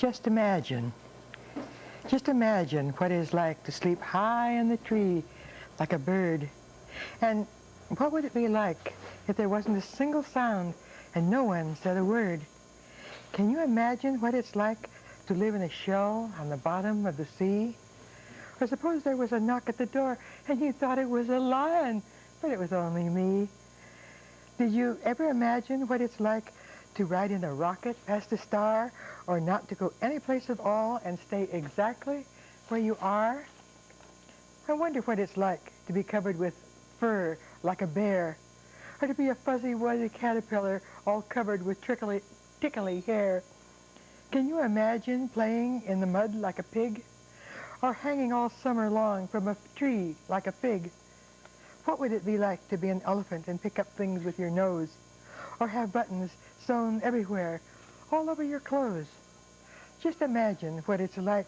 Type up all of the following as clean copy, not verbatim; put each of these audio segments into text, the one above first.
Just imagine what it is like to sleep high in the tree like a bird. And what would it be like if there wasn't a single sound and no one said a word? Can you imagine what it's like to live in a shell on the bottom of the sea? Or suppose there was a knock at the door and you thought it was a lion, but it was only me. Did you ever imagine what it's like to ride in a rocket past a star, or not to go any place at all and stay exactly where you are? I wonder what it's like to be covered with fur like a bear, or to be a fuzzy-wuzzy caterpillar all covered with tickly hair. Can you imagine playing in the mud like a pig, or hanging all summer long from a tree like a fig? What would it be like to be an elephant and pick up things with your nose, or have buttons sewn everywhere, all over your clothes? Just imagine what it's like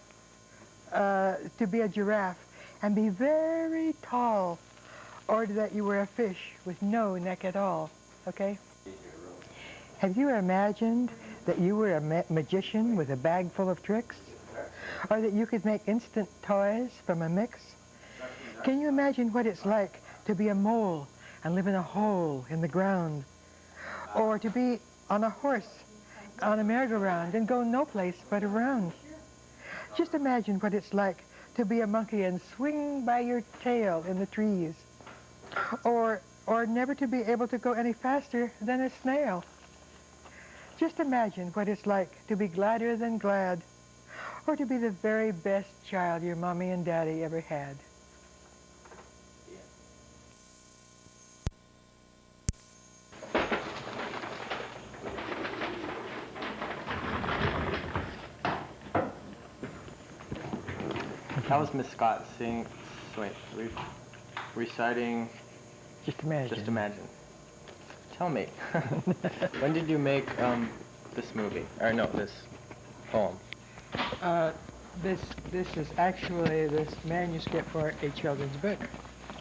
to be a giraffe and be very tall, or that you were a fish with no neck at all, okay? Have you imagined that you were a magician with a bag full of tricks? Or that you could make instant toys from a mix? Can you imagine what it's like to be a mole and live in a hole in the ground? Or to be on a horse on a merry-go-round and go no place but around? Just imagine what it's like to be a monkey and swing by your tail in the trees. Or never to be able to go any faster than a snail. Just imagine what it's like to be gladder than glad, or to be the very best child your mommy and daddy ever had. That was Miss Scott reciting Just Imagine. Just Imagine. Tell me, when did you make this movie? Or no, this poem? This is actually this manuscript for a children's book.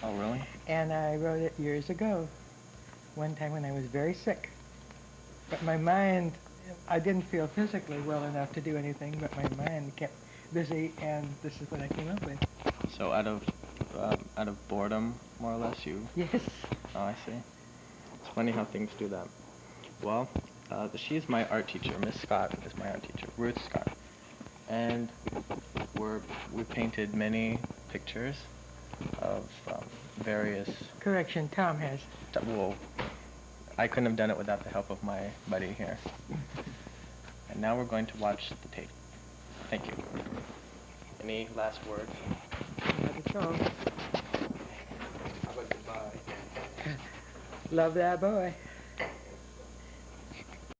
Oh, really? And I wrote it years ago, one time when I was very sick. But my mind, I didn't feel physically well enough to do anything, but my mind kept busy, and this is what I came up with. So out of boredom, more or less, you... Yes. Oh, I see. It's funny how things do that. Well, she's my art teacher. Miss Scott is my art teacher, Ruth Scott. And we painted many pictures of various... Correction, Tom has. Well, I couldn't have done it without the help of my buddy here. And now we're going to watch the tape. Thank you. Any last words? Not at all. How about goodbye? Love that boy.